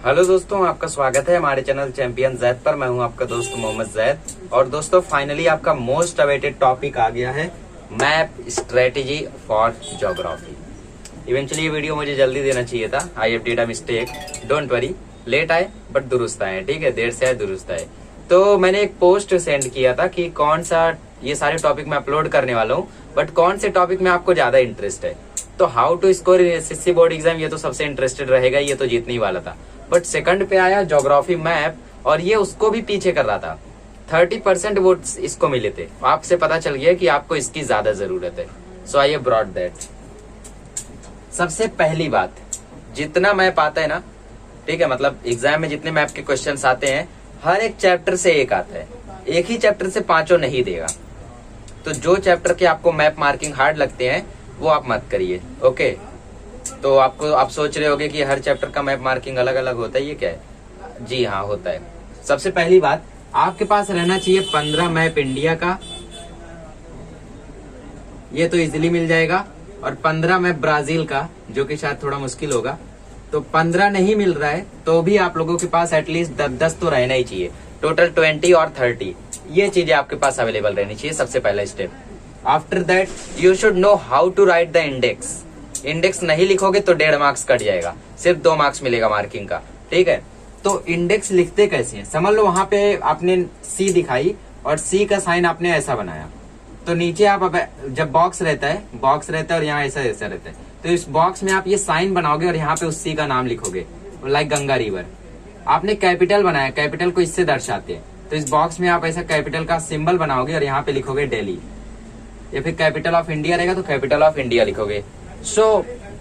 Hello दोस्तों, आपका स्वागत है हमारे चैनल चैंपियन जैद पर। मैं हूं आपका दोस्त मोहम्मद जैद। और दोस्तों फाइनली आपका मोस्ट अवेटेड टॉपिक आ गया है, map strategy for geography. Eventually ये वीडियो मुझे जल्दी देना चाहिए था। I have did a mistake, don't worry. Late आए बट दुरुस्त आए, ठीक है, देर से आए दुरुस्त आए। तो मैंने एक पोस्ट सेंड किया था कि कौन सा, ये सारे टॉपिक मैं अपलोड करने वाला हूँ, बट कौन से टॉपिक में आपको ज्यादा इंटरेस्ट है। तो how to score SSC board exam, ये तो सबसे इंटरेस्टेड रहेगा, ये तो जीतने ही वाला था। बट सेकंड पे आया ज्योग्राफी मैप, और ये उसको भी पीछे कर रहा था। 30% वोट इसको मिले थे। आपसे पता चल गया कि आपको इसकी ज्यादा जरूरत है। सो आई हैव ब्रॉट दैट। सबसे पहली बात, जितना मैप आता है ना, ठीक है, मतलब एग्जाम में जितने मैप के क्वेश्चंस आते हैं, हर एक चैप्टर से एक आता है। एक ही चैप्टर से पांचों नहीं देगा। तो जो चैप्टर के आपको मैप मार्किंग हार्ड लगते हैं वो आप मत करिए, ओके। तो आप सोच रहे होगे कि हर चैप्टर का मैप मार्किंग अलग अलग होता है, ये क्या है? जी हाँ, होता है। सबसे पहली बात, आपके पास रहना चाहिए 15 मैप इंडिया का, ये तो इजीली मिल जाएगा। और 15 मैप ब्राजील का, जो कि शायद थोड़ा मुश्किल होगा। तो 15 नहीं मिल रहा है तो भी आप लोगों के पास एटलीस्ट 10 तो रहना ही चाहिए। टोटल 20 और 30 ये चीजें आपके पास अवेलेबल रहनी चाहिए। सबसे पहला step. After that you should know how to write the index. Index नहीं लिखोगे तो 1.5 मार्क्स कट जाएगा, सिर्फ 2 मार्क्स मिलेगा मार्किंग का, ठीक है। तो इंडेक्स लिखते कैसे हैं, समझ लो वहां पे आपने सी दिखाई और सी का साइन आपने ऐसा बनाया, तो नीचे आप जब बॉक्स रहता है और यहाँ ऐसा ऐसा रहता है, तो इस बॉक्स में आप ये साइन बनाओगे और यहाँ पे उस सी का नाम लिखोगे, लाइक गंगा रिवर। आपने कैपिटल बनाया, कैपिटल को इससे दर्शाते हैं, तो इस बॉक्स में आप ऐसा कैपिटल का सिंबल बनाओगे और यहाँ पे लिखोगे दिल्ली। या फिर कैपिटल ऑफ इंडिया रहेगा तो कैपिटल ऑफ इंडिया लिखोगे। सो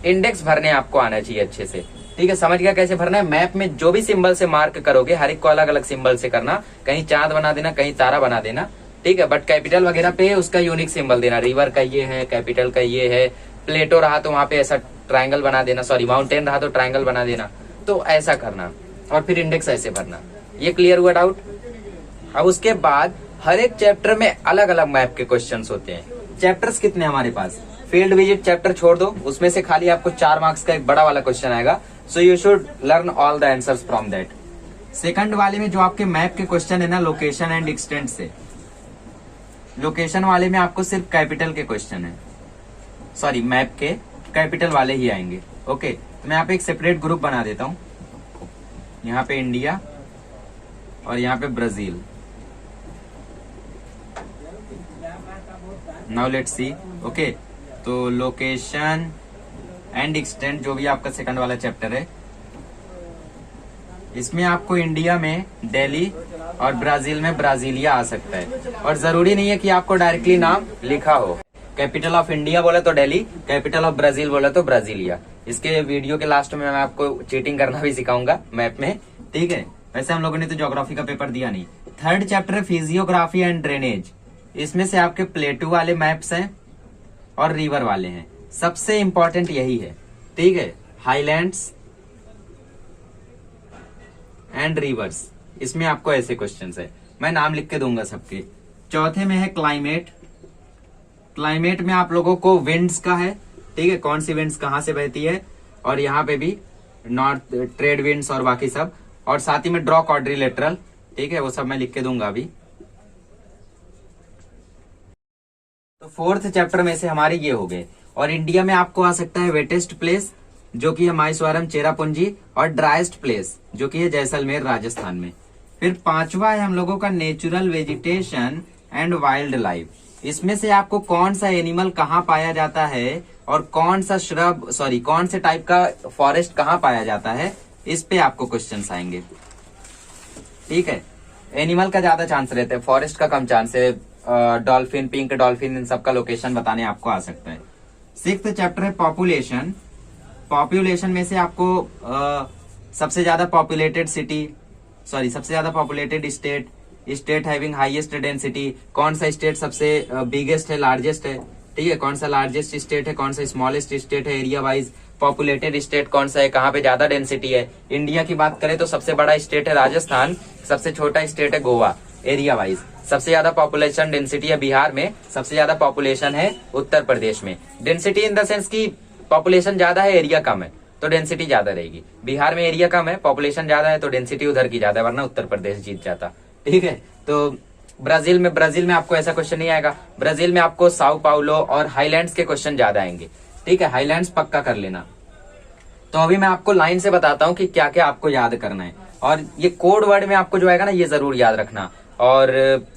इंडेक्स भरने आपको आना चाहिए अच्छे से, ठीक है। समझ गया कैसे भरना है। मैप में जो भी सिंबल से मार्क करोगे, हर एक को अलग अलग सिंबल से करना। कहीं चांद बना देना, कहीं तारा बना देना, ठीक है। बट कैपिटल वगैरह पे उसका यूनिक सिंबल देना। रिवर का ये है, कैपिटल का ये है। प्लेटो रहा तो वहां पे ऐसा ट्रायंगल बना देना, सॉरी माउंटेन रहा तो ट्रायंगल बना देना। तो ऐसा करना और फिर इंडेक्स ऐसे भरना। ये क्लियर हुआ डाउट? अब उसके बाद हर एक चैप्टर में अलग अलग मैप के क्वेश्चंस होते हैं। चैप्टर्स कितने हमारे पास? फील्ड विजिट चैप्टर छोड़ दो, उसमें से खाली आपको 4 मार्क्स का एक बड़ा वाला क्वेश्चन आएगा। सो you should learn all the answers from that. Second वाले में जो आपके मैप के क्वेश्चन है ना, लोकेशन एंड एक्सटेंट से, लोकेशन वाले में आपको सिर्फ कैपिटल के क्वेश्चन है, सॉरी मैप के कैपिटल वाले ही आएंगे, ओके। तो मैं यहाँ पे एक सेपरेट ग्रुप बना देता हूँ। यहाँ पे इंडिया और यहाँ पे Brazil. Now let's see, okay. तो लोकेशन एंड एक्सटेंट जो भी आपका सेकंड वाला चैप्टर है, इसमें आपको इंडिया में दिल्ली और ब्राजील में ब्राजीलिया आ सकता है। और जरूरी नहीं है कि आपको डायरेक्टली नाम लिखा हो। कैपिटल ऑफ इंडिया बोला तो दिल्ली, कैपिटल ऑफ ब्राजील बोला तो ब्राजीलिया। इसके वीडियो के लास्ट में मैं आपको चीटिंग करना भी सिखाऊंगा मैप में, ठीक है। वैसे हम लोगों ने तो ज्योग्राफी का पेपर दिया नहीं। थर्ड चैप्टर है फिजियोग्राफी एंड ड्रेनेज। इसमें से आपके प्लेटू वाले मैप्स हैं और रिवर वाले हैं। सबसे इंपॉर्टेंट यही है, ठीक है। हाईलैंड्स एंड रिवर्स, इसमें आपको ऐसे क्वेश्चंस है, मैं नाम लिख के दूंगा सबके। चौथे में है क्लाइमेट। क्लाइमेट में आप लोगों को विंड्स का है, ठीक है, कौन सी विंड्स कहां से बहती है, और यहाँ पे भी नॉर्थ ट्रेड विंड्स और बाकी सब। और साथ ही में ड्रॉ क्वाड्रिलेटरल, ठीक है, वो सब मैं लिख के दूंगा अभी। तो फोर्थ चैप्टर में से हमारे ये हो गए। और इंडिया में आपको आ सकता है वेटेस्ट प्लेस, जो कि है माहेश्वरम चेरापूंजी, और ड्राइस्ट प्लेस जो कि है जैसलमेर राजस्थान में। फिर पांचवा है हम लोगों का natural vegetation and wild life. इसमें से आपको कौन सा एनिमल कहाँ पाया जाता है और कौन सा श्रब, सॉरी कौन से टाइप का फॉरेस्ट कहाँ पाया जाता है, इस पे आपको क्वेश्चंस आएंगे, ठीक है। एनिमल का ज्यादा चांस रहता है, फॉरेस्ट का कम चांस है। डॉल्फिन, पिंक डॉल्फिन, इन सबका लोकेशन बताने आपको आ सकता है। सिक्स्थ चैप्टर है पॉपुलेशन। पॉपुलेशन में से आपको सबसे ज्यादा पॉपुलेटेड सिटी, सॉरी सबसे ज्यादा populated state, state having highest density, कौन सा स्टेट सबसे बिगेस्ट है, लार्जेस्ट है, ठीक है, कौन सा लार्जेस्ट स्टेट है, कौन सा स्मॉलेस्ट स्टेट है एरिया वाइज, पॉपुलेटेड स्टेट कौन सा है, कहाँ पे ज्यादा डेंसिटी है। इंडिया की बात करें तो सबसे बड़ा स्टेट है राजस्थान, सबसे छोटा स्टेट है गोवा एरिया वाइज। सबसे ज्यादा पॉपुलेशन डेंसिटी है बिहार में, सबसे ज्यादा पॉपुलेशन है उत्तर प्रदेश में। डेंसिटी इन द सेंस की पॉपुलेशन ज्यादा है, एरिया कम है। तो डेंसिटी ज्यादा रहेगी। बिहार में एरिया कम है, पॉपुलेशन ज्यादा है, तो डेंसिटी उधर की ज्यादा है, वरना उत्तर प्रदेश जीत जाता। ठीक है, तो ब्राजील में आपको ऐसा क्वेश्चन नहीं आएगा। ब्राजील में आपको साओ पाउलो और हाईलैंड्स के क्वेश्चन ज्यादा आएंगे। ठीक है, हाईलैंड्स पक्का कर लेना। तो अभी मैं आपको लाइन से बताता हूँ कि क्या क्या आपको याद करना है, और ये कोड वर्ड में आपको जो आएगा ना, ये जरूर याद रखना। और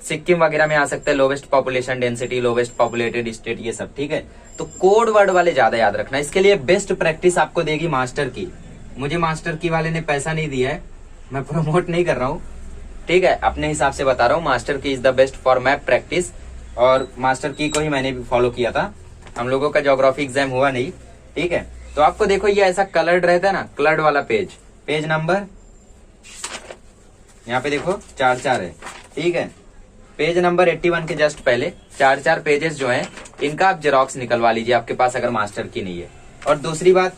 सिक्किम वगैरह में आ सकता है lowest population density, lowest populated state, ये सब। ठीक है, तो कोड वर्ड वाले ज्यादा याद रखना। इसके लिए बेस्ट प्रैक्टिस आपको देगी मास्टर की। मुझे मास्टर की वाले ने पैसा नहीं दिया है, मैं प्रमोट नहीं कर रहा हूँ। ठीक है, अपने हिसाब से बता रहा हूँ, मास्टर की is the best for map practice, और मास्टर की को ही मैंने भी फॉलो किया था। हम लोगों का ज्योग्राफी एग्जाम हुआ नहीं। ठीक है, तो आपको देखो ये ऐसा कलर्ड रहता है ना, कलर्ड वाला पेज नंबर यहाँ पे देखो 4 है। ठीक है, पेज नंबर 81 के जस्ट पहले 4 पेजेस जो हैं, इनका आप जेरोक्स निकलवा लीजिए आपके पास, अगर मास्टर की नहीं है। और दूसरी बात,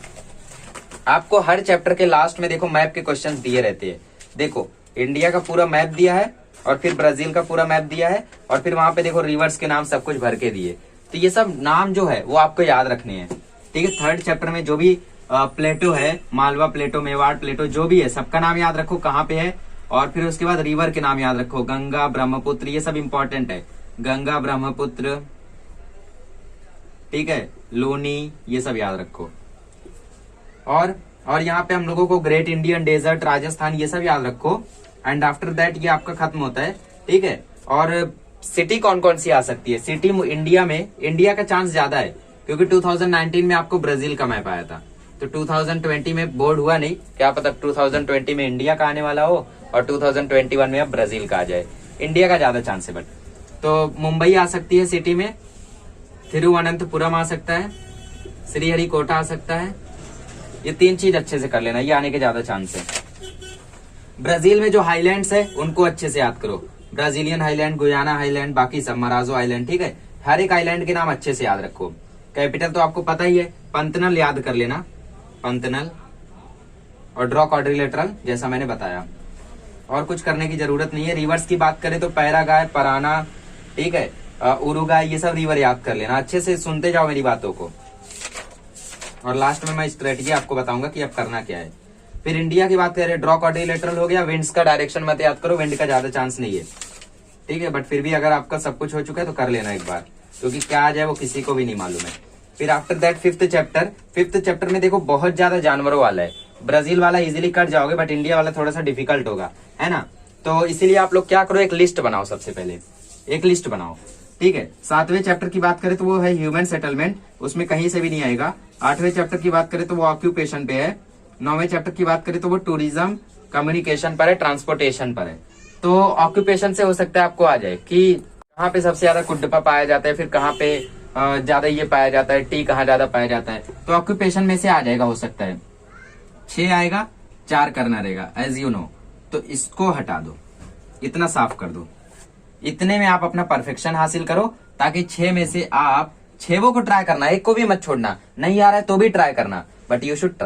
आपको हर चैप्टर के लास्ट में देखो मैप के क्वेश्चंस दिए रहते हैं। देखो इंडिया का पूरा मैप दिया है, और फिर ब्राजील का पूरा मैप दिया है, और फिर वहां पे देखो रिवर्स के नाम सब कुछ भर के दिए। तो ये सब नाम जो है वो आपको याद रखने हैं। ठीक है, थर्ड चैप्टर में जो भी प्लेटो है, मालवा प्लेटो, मेवाड़ प्लेटो, जो भी है सबका नाम याद रखो कहाँ पे है, और फिर उसके बाद रिवर के नाम याद रखो, गंगा, ब्रह्मपुत्र, ये सब इंपॉर्टेंट है। गंगा, ब्रह्मपुत्र, ठीक है, लूनी, ये सब याद रखो। और यहाँ पे हम लोगों को ग्रेट इंडियन डेजर्ट, राजस्थान, ये सब याद रखो। एंड आफ्टर दैट ये आपका खत्म होता है। ठीक है, और सिटी कौन कौन सी आ सकती है? सिटी इंडिया में, इंडिया का चांस ज्यादा है, क्योंकि 2019 में आपको ब्राजील का मैप आया था, तो 2020 में बोर्ड हुआ नहीं, क्या पता 2020 में इंडिया का आने वाला हो और 2021 में अब ब्राजील का आ जाए। इंडिया का ज्यादा चांस है। बट तो मुंबई आ सकती है सिटी में, तिरुवनंतपुरम आ सकता है, श्रीहरिकोटा आ सकता है। ये 3 चीज अच्छे से कर लेना, ये आने के ज्यादा चांस है। ब्राजील में जो हाईलैंड्स है उनको अच्छे से याद करो, ब्राजीलियन हाईलैंड, गुयाना हाईलैंड, बाकी सब, मराजो आइलैंड। ठीक है, हर एक आइलैंड के नाम अच्छे से याद रखो। कैपिटल तो आपको पता ही है, पंतनल याद कर लेना, पंतनल, और ड्रॉ क्वाड्रिलेटरल जैसा मैंने बताया। और कुछ करने की जरूरत नहीं है। रिवर्स की बात करें तो पैरागाय, पराना, ठीक है, उरुगाय, ये सब रिवर याद कर लेना। अच्छे से सुनते जाओ मेरी बातों को, और लास्ट में मैं स्ट्रेटजी आपको बताऊंगा कि अब करना क्या है। फिर इंडिया की बात करें, ड्रॉ क्वाड्रिलेटरल हो गया। विंड्स का डायरेक्शन मत याद करो, विंड का ज्यादा चांस नहीं है। ठीक है, बट फिर भी अगर आपका सब कुछ हो चुका है तो कर लेना एक बार, क्योंकि क्या आ जाए वो किसी को भी नहीं मालूम है। फिर आफ्टर दैट फिफ्थ चैप्टर में देखो बहुत ज्यादा जानवरों वाला है। ब्राजील वाला इजीली कर जाओगे, बट इंडिया वाला थोड़ा सा डिफिकल्ट होगा, है ना। तो इसीलिए आप लोग क्या करो, एक लिस्ट बनाओ। सबसे पहले एक लिस्ट बनाओ। ठीक है, 7वें चैप्टर की बात करें तो वो है ह्यूमन सेटलमेंट, उसमें कहीं से भी नहीं आएगा। 8वें चैप्टर की बात करें तो वो ऑक्यूपेशन पे है। 9वें चैप्टर की बात करें तो वो टूरिज्म, कम्युनिकेशन पर है, ट्रांसपोर्टेशन पर है। तो ऑक्यूपेशन से हो सकता है आपको आ जाए कि कहाँ पे सबसे ज्यादा कुड्डपा पाया जाता है, फिर कहाँ पे ज्यादा ये पाया जाता है, टी कहाँ ज्यादा पाया जाता है। तो ऑक्यूपेशन में से आ जाएगा, हो सकता है 6 आएगा, 4 करना रहेगा, एज यू नो। तो इसको हटा दो, इतना साफ कर दो। इतने में आप अपना परफेक्शन हासिल करो, ताकि 6 में से आप 6 को ट्राई करना, एक को भी मत छोड़ना। नहीं आ रहा है तो भी ट्राई करना, बट यू शुड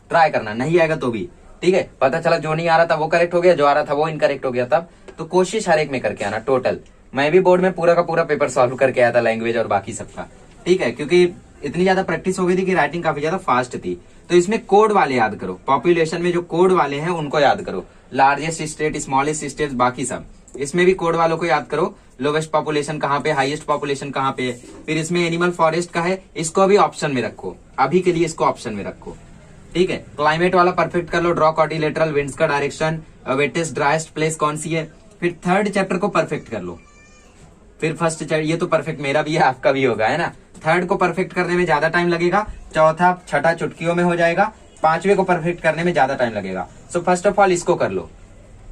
ट्राई करना। नहीं आएगा तो भी ठीक है, पता चला जो नहीं आ रहा था वो करेक्ट हो गया, जो आ रहा था वो इनकरेक्ट हो गया, तब तो कोशिश हर एक में करके आना टोटल। मैं भी बोर्ड में पूरा का पूरा पेपर सॉल्व करके आया था, लैंग्वेज और बाकी सबका। ठीक है, क्योंकि इतनी ज्यादा प्रैक्टिस हो गई थी कि राइटिंग काफी ज्यादा फास्ट थी। तो इसमें कोड वाले याद करो, पॉपुलेशन में जो कोड वाले हैं उनको याद करो। लार्जेस्ट स्टेट, स्मॉलेस्ट स्टेट, बाकी सब, इसमें भी कोड वालों को याद करो। लोवेस्ट पॉपुलेशन कहाँ पे, हाईएस्ट पॉपुलेशन कहाँ पे है। फिर इसमें एनिमल फॉरेस्ट का है, इसको भी ऑप्शन में रखो, अभी के लिए इसको ऑप्शन में रखो। ठीक है, क्लाइमेट वाला परफेक्ट कर लो, ड्रॉ क्वाड्रिलेटरल, विंड्स का डायरेक्शन, वेटेस्ट ड्राइस्ट प्लेस कौन सी है। फिर थर्ड चैप्टर को परफेक्ट कर लो। फिर फर्स्ट चैप्टर, ये तो परफेक्ट मेरा भी है, आपका भी होगा, है ना। थर्ड को परफेक्ट करने में ज्यादा टाइम लगेगा, चौथा छठा चुटकियों में हो जाएगा, 5वें को परफेक्ट करने में ज्यादा टाइम लगेगा। सो फर्स्ट ऑफ ऑल इसको कर लो,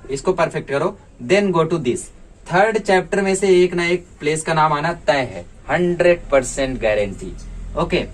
इसको परफेक्ट करो, then go to this. Third chapter में से एक ना एक प्लेस का नाम आना तय है, 100% गारंटी। ओके,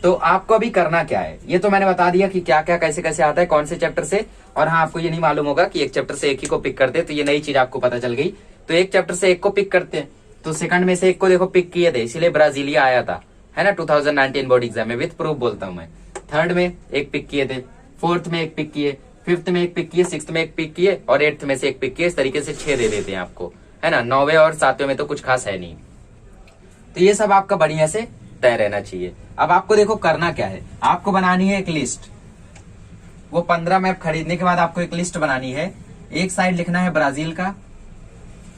तो आपको अभी करना क्या है, ये तो मैंने बता दिया कि क्या क्या कैसे कैसे आता है, कौन से चैप्टर से। और हाँ, आपको ये नहीं मालूम होगा कि एक चैप्टर से एक ही को पिक करते, तो ये नई चीज आपको पता चल गई। तो एक चैप्टर से एक को पिक करते हैं, तो सेकंड में से एक को देखो पिक किए थे, इसीलिए ब्राजीलिया आया था, है ना, 2019 बोर्ड एग्जाम में, विथ प्रूफ बोलता हूं मैं। थर्ड में एक पिक किए थे, फोर्थ में एक पिक किए, फिफ्थ में एक पिक किए, सिक्स्थ में एक पिक किए, और 8th में से एक पिक किए। इस तरीके से 6 दे देते हैं आपको, है ना। 9वें और 7वें में तो कुछ खास है नहीं। तो ये सब आपका बढ़िया से तय रहना चाहिए। अब आपको देखो करना क्या है, आपको बनानी है एक लिस्ट। वो 15 मैप खरीदने के बाद आपको एक लिस्ट बनानी है। एक साइड लिखना है ब्राजील का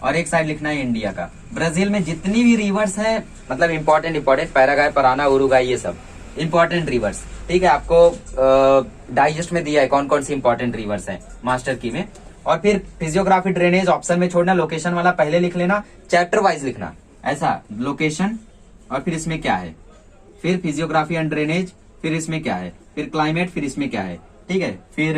और एक साइड लिखना है इंडिया का। ब्राजील में जितनी भी रिवर्स है, मतलब इंपॉर्टेंट पैराग्वाय, पराना, उरुग्वाय, ये सब इंपॉर्टेंट रिवर्स, ठीक है। आपको डाइजेस्ट में दिया है कौन कौन सी इंपॉर्टेंट रिवर्स है मास्टर की में। और फिर फिजियोग्राफी ड्रेनेज ऑप्शन में छोड़ना, लोकेशन वाला पहले लिख लेना, चैप्टर वाइज लिखना, ऐसा लोकेशन और फिर इसमें क्या है, फिर फिजियोग्राफी एंड ड्रेनेज, फिर इसमें क्या है, फिर क्लाइमेट, फिर इसमें क्या है, ठीक है। फिर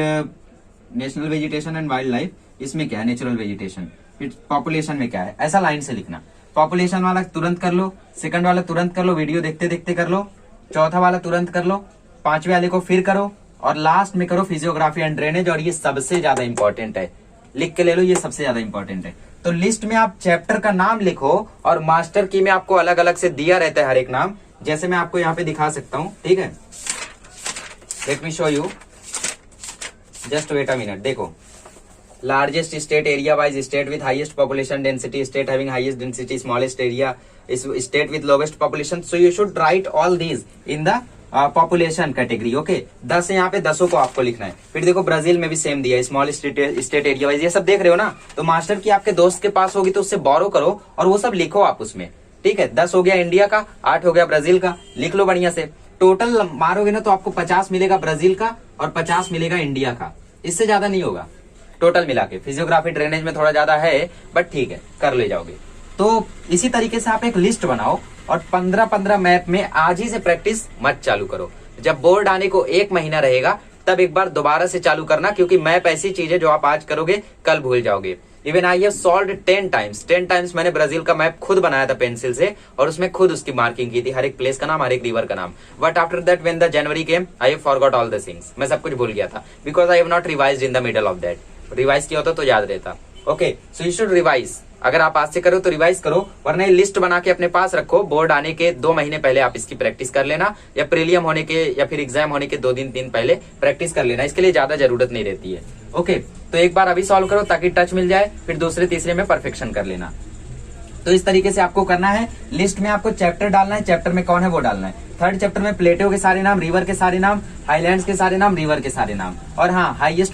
national vegetation and wild life, इसमें क्या है, नेचुरल वेजिटेशन, फिर पॉपुलेशन में क्या है, ऐसा लाइन से लिखना। पॉपुलेशन वाला तुरंत कर लो, सेकंड वाला तुरंत कर लो, वीडियो देखते देखते कर लो, चौथा वाला तुरंत कर लो, पांचवे वाले को फिर करो, और लास्ट में करो फिजियोग्राफी एंड ड्रेनेज। और ये सबसे ज्यादा इंपॉर्टेंट है, लिख के ले लो, ये सबसे ज्यादा इंपॉर्टेंट है। तो लिस्ट में आप चैप्टर का नाम लिखो और मास्टर की में आपको अलग अलग से दिया रहता है हर एक नाम, जैसे मैं आपको यहाँ पे दिखा सकता हूँ, ठीक है। Let me show you, just wait a minute. देखो, largest state area wise, state with highest population density, state having highest density, smallest area, state with lowest population. So you should write all these in the population category, okay. 10 है यहाँ पे, 10 को आपको लिखना है। फिर देखो ब्राजील में भी सेम दिया है, स्मॉल स्टेट एरिया वाइज, ये सब देख रहे हो ना। तो मास्टर की आपके दोस्त के पास होगी तो उससे बोरो करो और वो सब लिखो आप उसमें, ठीक है। 10 हो गया इंडिया का, 8 हो गया ब्राजील का, लिख लो बढ़िया से। टोटल मारोगे ना तो आपको 50 मिलेगा ब्राजील का और 50 मिलेगा इंडिया का, इससे ज्यादा नहीं होगा टोटल मिला के। फिजियोग्राफी ड्रेनेज में थोड़ा ज्यादा है, बट ठीक है, कर ले जाओगे। तो इसी तरीके से आप एक लिस्ट बनाओ और 15-15 मैप में आज ही से प्रैक्टिस मत चालू करो। जब बोर्ड आने को 1 महीना रहेगा तब एक बार दोबारा से चालू करना, क्योंकि मैप ऐसी चीज है जो आप आज करोगे कल भूल जाओगे। Even I have solved 10 times मैंने ब्राजील का मैप खुद बनाया था पेंसिल से, और उसमें खुद उसकी मार्किंग की थी, हर एक प्लेस का नाम, हर एक रिवर का नाम। But after that when the January came I have forgot all the things, मैं सब कुछ भूल गया था, because I have not revised in the middle of that. Revise किया होता तो याद रहता, okay. So you should revise, अगर आप आज से करो तो रिवाइज करो, वरना लिस्ट बना के अपने पास रखो। बोर्ड आने के 2 महीने पहले आप इसकी प्रैक्टिस कर लेना, या प्रीलियम होने के या फिर एग्जाम होने के 2 दिन पहले प्रैक्टिस कर लेना, इसके लिए ज्यादा जरूरत नहीं रहती है, ओके। तो एक बार अभी सॉल्व करो ताकि टच मिल जाए, फिर दूसरे तीसरे में परफेक्शन कर लेना। तो इस तरीके से आपको करना है। लिस्ट में आपको चैप्टर डालना है, चैप्टर में कौन है वो डालना है। 3rd चैप्टर में प्लेटो के सारे नाम, रिवर के सारे नाम, हाईलैंड्स के सारे नाम, रिवर के सारे नाम, और हाँ हाईएस्ट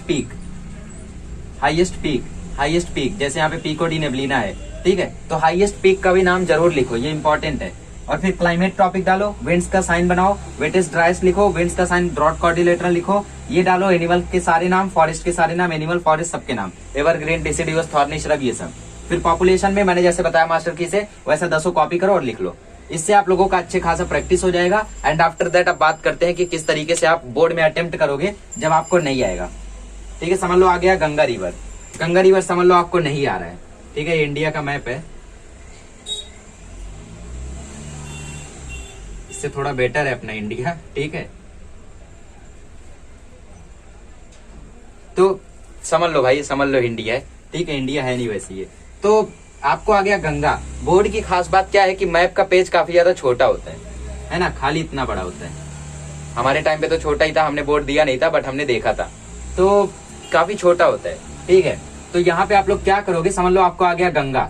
पीक, जैसे यहाँ पे पीको डी नेबलिना है, ठीक है। तो हाईएस्ट पीक का भी नाम जरूर लिखो, ये इंपॉर्टेंट है। और फिर क्लाइमेट टॉपिक डालो, विंड्स का साइन बनाओ, वेटेस्ट ड्राइस्ट लिखो, विंड्स का साइन ड्रॉट कोऑर्डिनेटर लिखो, ये डालो। एनिमल के सारे नाम, फॉरेस्ट के सारे नाम, एनिमल फॉरेस्ट सबके नाम, एवरग्रीन, डिसिडियस, थॉर्नी श्रब, ये सब। फिर पॉपुलेशन में मैंने जैसे बताया मास्टर की से, वैसा 10 कॉपी करो और लिख लो। इससे आप लोगों का अच्छे खासा प्रैक्टिस हो जाएगा। एंड आफ्टर दैट अब बात करते हैं कि किस तरीके से आप बोर्ड में अटेम्प्ट करोगे जब आपको नहीं आएगा, ठीक है। समझ लो आ गया गंगा रिवर समझ लो आपको नहीं आ रहा है, ठीक है। इंडिया का मैप है, इससे थोड़ा बेटर है अपना इंडिया, ठीक है। तो समझ लो भाई, समझ लो इंडिया है, ठीक है। इंडिया है नहीं वैसे ये। तो आपको आ गया गंगा। बोर्ड की खास बात क्या है कि मैप का पेज काफी ज्यादा छोटा होता है ना, खाली इतना बड़ा होता है। हमारे टाइम पे तो छोटा ही था, हमने बोर्ड दिया नहीं था, बट हमने देखा था, तो काफी छोटा होता है, ठीक है। तो यहाँ पे आप लोग क्या करोगे, समझ लो आपको आ गया गंगा।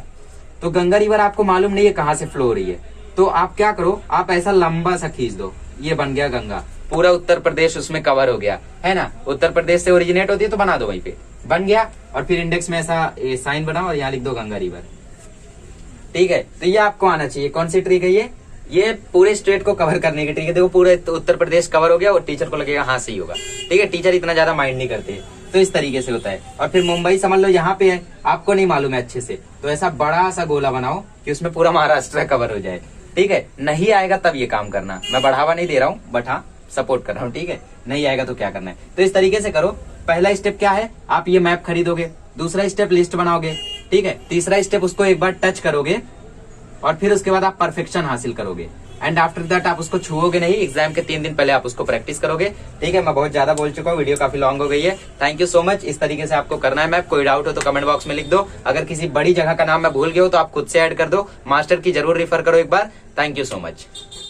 तो गंगा रिवर आपको मालूम नहीं है कहाँ से फ्लो हो रही है, तो आप क्या करो, आप ऐसा लंबा सा खींच दो, ये बन गया गंगा। पूरा उत्तर प्रदेश उसमें कवर हो गया, है ना। उत्तर प्रदेश से ओरिजिनेट होती है तो बना दो, वहीं पे बन गया। और फिर इंडेक्स में ऐसा साइन बनाओ और यहाँ लिख दो गंगा रिवर, ठीक है। तो ये आपको आना चाहिए। कौन सी ट्रिक है ये पूरे स्टेट को कवर करने की ट्रिक है। देखो पूरे उत्तर प्रदेश कवर हो गया और टीचर को लगेगा हाँ सही होगा, ठीक है। टीचर इतना ज्यादा माइंड नहीं करते, तो इस तरीके से होता है। और फिर मुंबई समझ लो यहाँ पे है, आपको नहीं मालूम है अच्छे से, तो ऐसा बड़ा सा गोला बनाओ कि उसमें पूरा महाराष्ट्र कवर हो जाए, ठीक है। नहीं आएगा तब ये काम करना, मैं बढ़ावा नहीं दे रहा हूँ, बट हाँ सपोर्ट कर रहा हूँ, ठीक है। नहीं आएगा तो क्या करना है, तो इस तरीके से करो। पहला स्टेप क्या है, आप ये मैप खरीदोगे। दूसरा स्टेप लिस्ट बनाओगे, ठीक है। तीसरा स्टेप उसको एक बार टच करोगे और फिर उसके बाद आप परफेक्शन हासिल करोगे। एंड आफ्टर दैट आप उसको छुओगे नहीं, एग्जाम के 3 दिन पहले आप उसको प्रैक्टिस करोगे, ठीक है। मैं बहुत ज्यादा बोल चुका हूँ, वीडियो काफी लॉन्ग हो गई है। Thank you so much. इस तरीके से आपको करना है मैप। कोई डाउट हो तो कमेंट बॉक्स में लिख दो। अगर किसी बड़ी जगह का नाम मैं भूल गया हो तो आप खुद से ऐड कर दो। मास्टर की जरूर रिफर करो एक बार। Thank you so much.